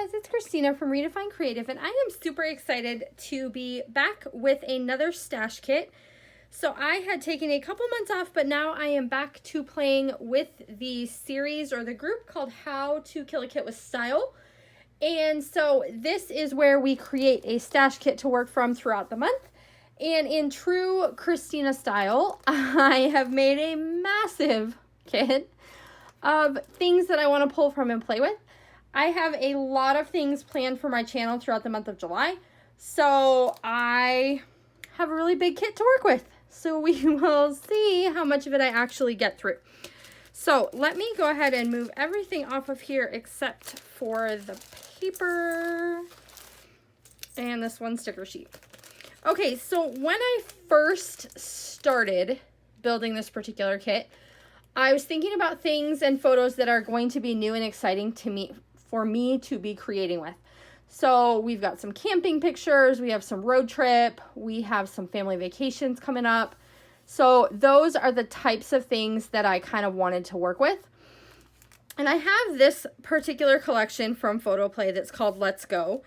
guys, it's Christina from Redefine Creative, and I am super excited to be back with another stash kit. So I had taken a couple months off, but now I am back to playing with the series or the group called How to Kill a Kit with Style. And so this is where we create a stash kit to work from throughout the month. And in true Khristina style, I have made a massive kit of things that I want to pull from and play with. I have a lot of things planned for my channel throughout the month of July, so I have a really big kit to work with. So we will see how much of it I actually get through. So let me go ahead and move everything off of here except for the paper and this one sticker sheet. Okay, so when I first started building this particular kit, I was thinking about things and photos that are going to be new and exciting to me, for me to be creating with. So we've got some camping pictures, we have some road trip, we have some family vacations coming up. So those are the types of things that I kind of wanted to work with. And I have this particular collection from Photo Play that's called Let's Go.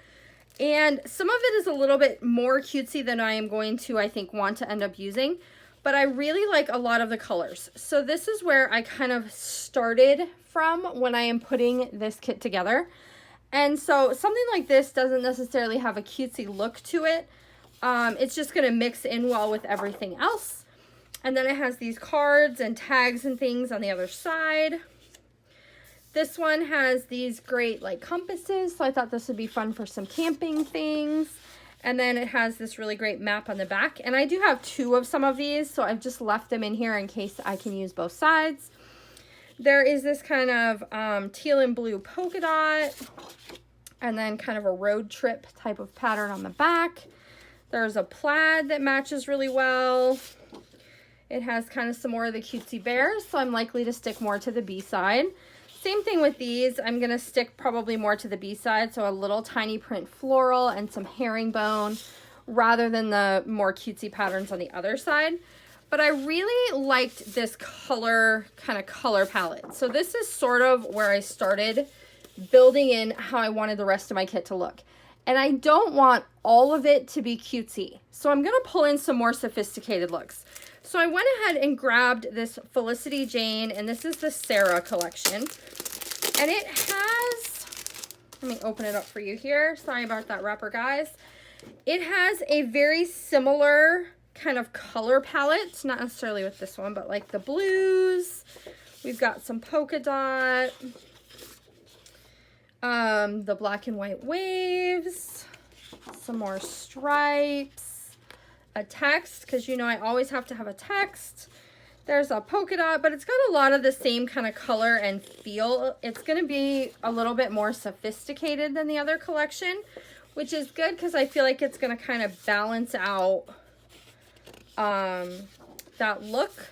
And some of it is a little bit more cutesy than I am going to, I think, want to end up using. But I really like a lot of the colors. So this is where I kind of started from when I am putting this kit together. And so something like this doesn't necessarily have a cutesy look to it. It's just going to mix in well with everything else. And then it has these cards and tags and things on the other side. This one has these great like compasses, so I thought this would be fun for some camping things. And then it has this really great map on the back. And I do have two of some of these, so I've just left them in here in case I can use both sides. There is this kind of teal and blue polka dot, and then kind of a road trip type of pattern on the back. There's a plaid that matches really well. It has kind of some more of the cutesy bears, so I'm likely to stick more to the B side. Same thing with these. I'm going to stick probably more to the B side, so a little tiny print floral and some herringbone rather than the more cutesy patterns on the other side. But I really liked this color palette. So this is sort of where I started building in how I wanted the rest of my kit to look. And I don't want all of it to be cutesy. So I'm going to pull in some more sophisticated looks. So I went ahead and grabbed this Felicity Jane, and this is the Sarah collection. And it has, let me open it up for you here. Sorry about that wrapper, guys. It has a very similar kind of color palette, not necessarily with this one, but like the blues. We've got some polka dot, the black and white waves, some more stripes, a text, because you know I always have to have a text. There's a polka dot, but it's got a lot of the same kind of color and feel. It's going to be a little bit more sophisticated than the other collection, which is good because I feel like it's going to kind of balance out that look.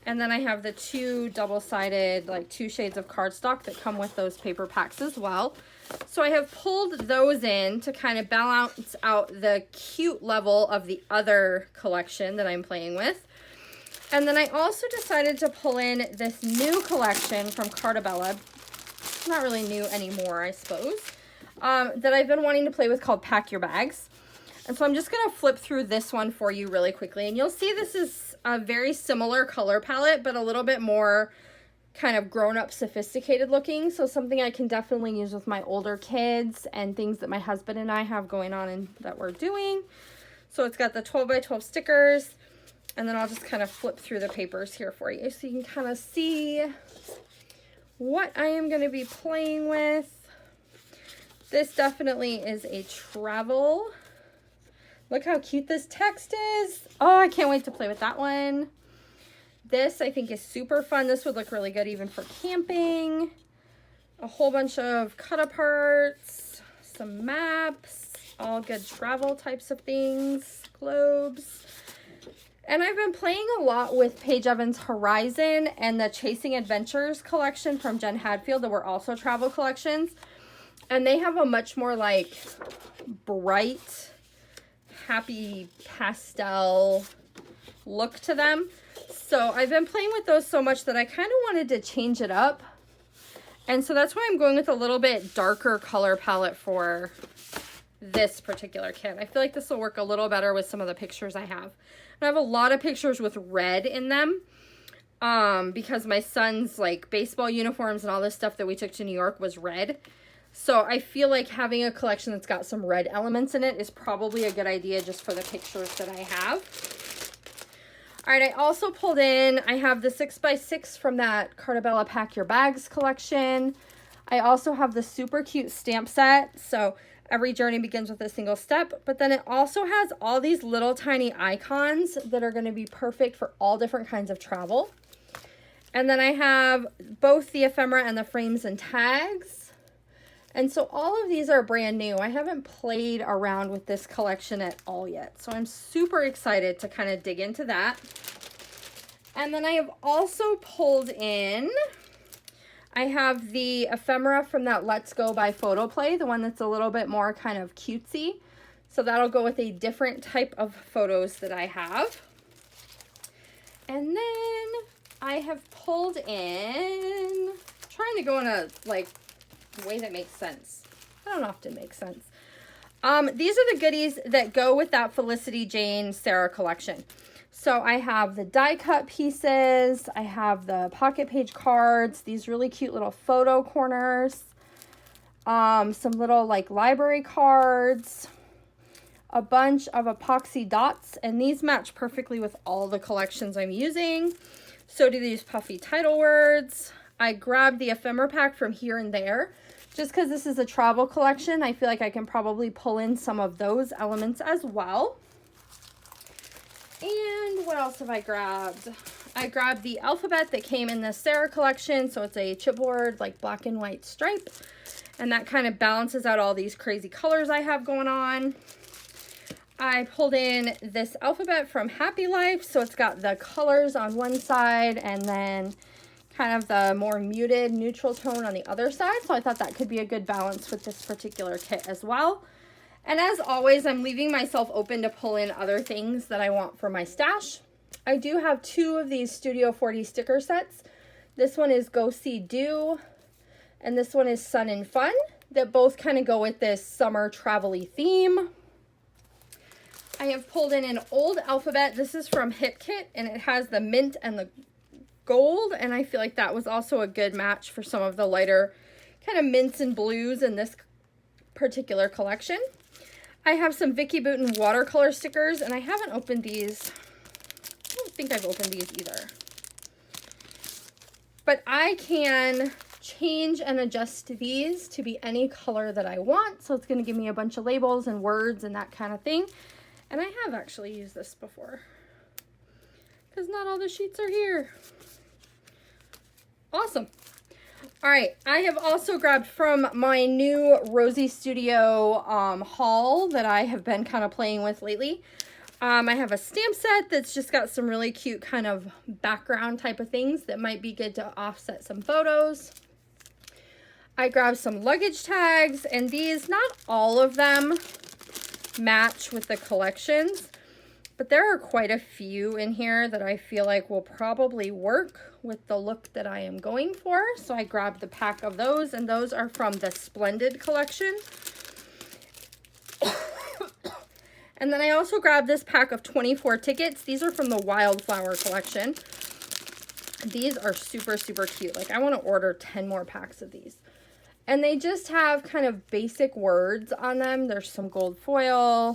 And then I have the two double-sided, like 2 shades of cardstock that come with those paper packs as well. So I have pulled those in to kind of balance out the cute level of the other collection that I'm playing with. And then I also decided to pull in this new collection from Cartabella. It's not really new anymore, I suppose, that I've been wanting to play with called Pack Your Bags. And so I'm just going to flip through this one for you really quickly. And you'll see this is a very similar color palette, but a little bit more kind of grown-up, sophisticated looking. So something I can definitely use with my older kids and things that my husband and I have going on and that we're doing. So it's got the 12 by 12 stickers. And then I'll just kind of flip through the papers here for you so you can kind of see what I am going to be playing with. This definitely is a travel. Look how cute this text is. Oh, I can't wait to play with that one. This I think is super fun. This would look really good even for camping. A whole bunch of cut aparts, some maps, all good travel types of things, globes. And I've been playing a lot with Paige Evans' Horizon and the Chasing Adventures collection from Jen Hadfield that were also travel collections. And they have a much more like bright, happy pastel look to them. So I've been playing with those so much that I kind of wanted to change it up And so that's why I'm going with a little bit darker color palette for this particular kit. I feel like this will work a little better with some of the pictures I have. I have a lot of pictures with red in them because my son's like baseball uniforms and all this stuff that we took to New York was red. So I feel like having a collection that's got some red elements in it is probably a good idea just for the pictures that I have. All right, I also pulled in, I have the 6x6 from that Cartabella Pack Your Bags collection. I also have the super cute stamp set. So every journey begins with a single step, but then it also has all these little tiny icons that are going to be perfect for all different kinds of travel. And then I have both the ephemera and the frames and tags. And so all of these are brand new. I haven't played around with this collection at all yet. So I'm super excited to kind of dig into that. And then I have also pulled in, I have the ephemera from that Let's Go by Photoplay, the one that's a little bit more kind of cutesy. So that'll go with a different type of photos that I have. And then I have pulled in, trying to go in a like way that makes sense. I don't often make sense. These are the goodies that go with that Felicity Jane Sarah collection. So I have the die cut pieces, I have the pocket page cards, these really cute little photo corners, some little like library cards, a bunch of epoxy dots, and these match perfectly with all the collections I'm using. So do these puffy title words. I grabbed the ephemera pack from Here and There. Just because this is a travel collection, I feel like I can probably pull in some of those elements as well. And what else have I grabbed? I grabbed the alphabet that came in the Sarah collection. So it's a chipboard, like black and white stripe. And that kind of balances out all these crazy colors I have going on. I pulled in this alphabet from Happy Life. So it's got the colors on one side and then kind of the more muted neutral tone on the other side. So I thought that could be a good balance with this particular kit as well. And as always, I'm leaving myself open to pull in other things that I want for my stash. I do have two of these Studio 40 sticker sets. This one is Go See Do, and this one is Sun and Fun, that both kind of go with this summer travel-y theme. I have pulled in an old alphabet. This is from Hip Kit, and it has the mint and the gold, and I feel like that was also a good match for some of the lighter kind of mints and blues in this particular collection. I have some Vicky Bouton watercolor stickers, and I haven't opened these. I don't think I've opened these either. But I can change and adjust these to be any color that I want, so it's going to give me a bunch of labels and words and that kind of thing. And I have actually used this before, because not all the sheets are here. Awesome. All right, I have also grabbed from my new Rosie Studio haul that I have been kind of playing with lately. I have a stamp set that's just got some really cute kind of background type of things that might be good to offset some photos. I grabbed some luggage tags, and these, not all of them match with the collections, but there are quite a few in here that I feel like will probably work with the look that I am going for. So I grabbed the pack of those, and those are from the Splendid collection. And then I also grabbed this pack of 24 tickets. These are from the Wildflower collection. These are super, super cute. Like, I want to order 10 more packs of these. And they just have kind of basic words on them. There's some gold foil,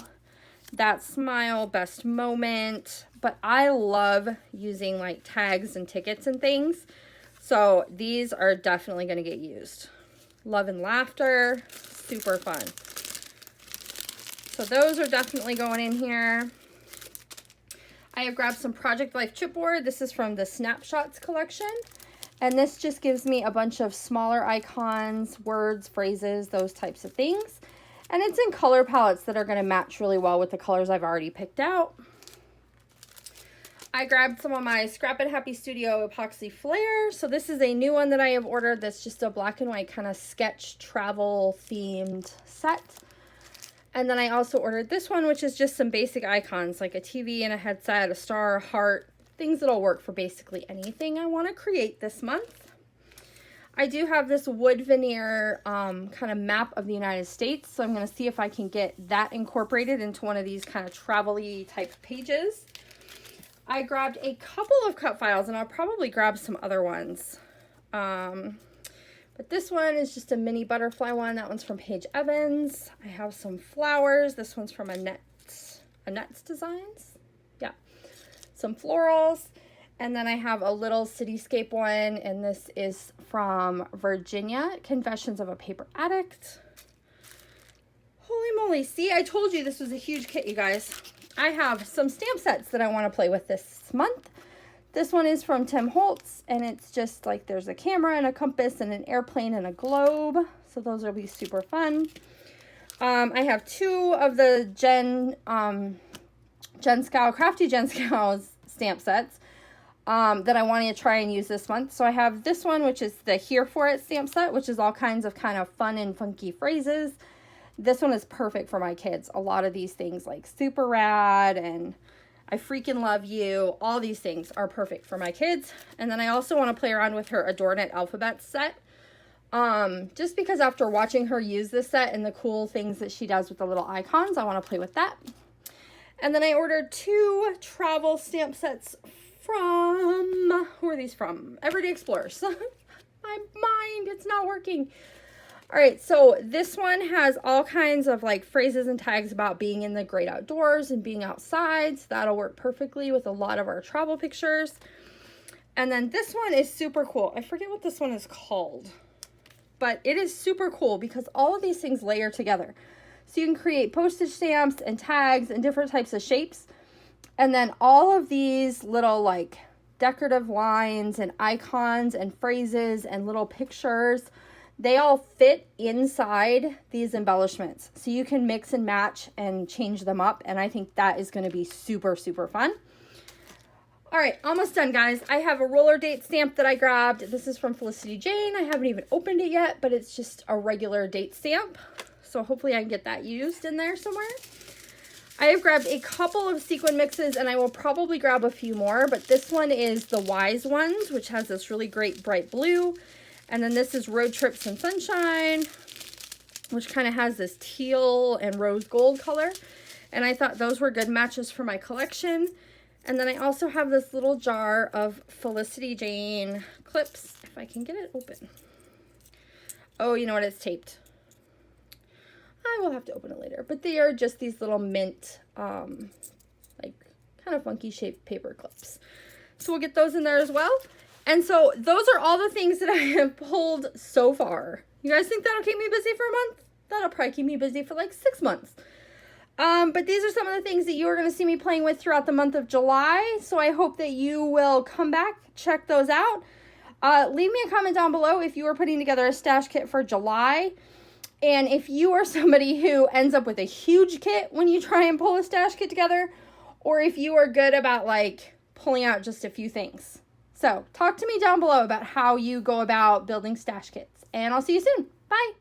that smile, best moment. But I love using like tags and tickets and things. So these are definitely going to get used. Love and laughter, super fun. So those are definitely going in here. I have grabbed some Project Life chipboard. This is from the Snapshots collection. And this just gives me a bunch of smaller icons, words, phrases, those types of things. And it's in color palettes that are going to match really well with the colors I've already picked out. I grabbed some of my Scrap It Happy Studio epoxy flare. So this is a new one that I have ordered that's just a black and white kind of sketch travel themed set. And then I also ordered this one, which is just some basic icons like a TV and a headset, a star, a heart, things that'll work for basically anything I want to create this month. I do have this wood veneer kind of map of the United States, so I'm going to see if I can get that incorporated into one of these kind of travel-y type pages. I grabbed a couple of cut files, and I'll probably grab some other ones. But this one is just a mini butterfly one. That one's from Paige Evans. I have some flowers. This one's from Annette's Designs. Yeah. Some florals. And then I have a little cityscape one, and this is from Virginia, Confessions of a Paper Addict. Holy moly. See, I told you this was a huge kit, you guys. I have some stamp sets that I want to play with this month. This one is from Tim Holtz, and it's just like there's a camera and a compass and an airplane and a globe. So those will be super fun. I have two of the Crafty Jen Scow's stamp sets. That I want to try and use this month. So I have this one, which is the Here For It stamp set, which is all kinds of kind of fun and funky phrases. This one is perfect for my kids. A lot of these things like super rad and I freaking love you. All these things are perfect for my kids. And then I also want to play around with her Adorn It alphabet set. Just because after watching her use this set and the cool things that she does with the little icons, I want to play with that. And then I ordered two travel stamp sets from, who are these from? Everyday Explorers. My mind, it's not working. All right, so this one has all kinds of like phrases and tags about being in the great outdoors and being outside. So that'll work perfectly with a lot of our travel pictures. And then this one is super cool. I forget what this one is called, but it is super cool because all of these things layer together. So you can create postage stamps and tags and different types of shapes. And then all of these little like decorative lines and icons and phrases and little pictures, they all fit inside these embellishments. So you can mix and match and change them up. And I think that is going to be super, super fun. All right, almost done, guys. I have a roller date stamp that I grabbed. This is from Felicity Jane. I haven't even opened it yet, but it's just a regular date stamp. So hopefully I can get that used in there somewhere. I have grabbed a couple of sequin mixes, and I will probably grab a few more, but this one is the Wise Ones, which has this really great bright blue. And then this is Road Trips and Sunshine, which kind of has this teal and rose gold color. And I thought those were good matches for my collection. And then I also have this little jar of Felicity Jane clips, if I can get it open. Oh, you know what? It's taped. I will have to open it later, but they are just these little mint, like kind of funky shaped paper clips. So we'll get those in there as well. And so those are all the things that I have pulled so far. You guys think that'll keep me busy for a month? That'll probably keep me busy for like 6 months. But these are some of the things that you are going to see me playing with throughout the month of July. So I hope that you will come back, check those out. Leave me a comment down below if you are putting together a stash kit for July. And if you are somebody who ends up with a huge kit when you try and pull a stash kit together, or if you are good about like pulling out just a few things. So talk to me down below about how you go about building stash kits, and I'll see you soon. Bye.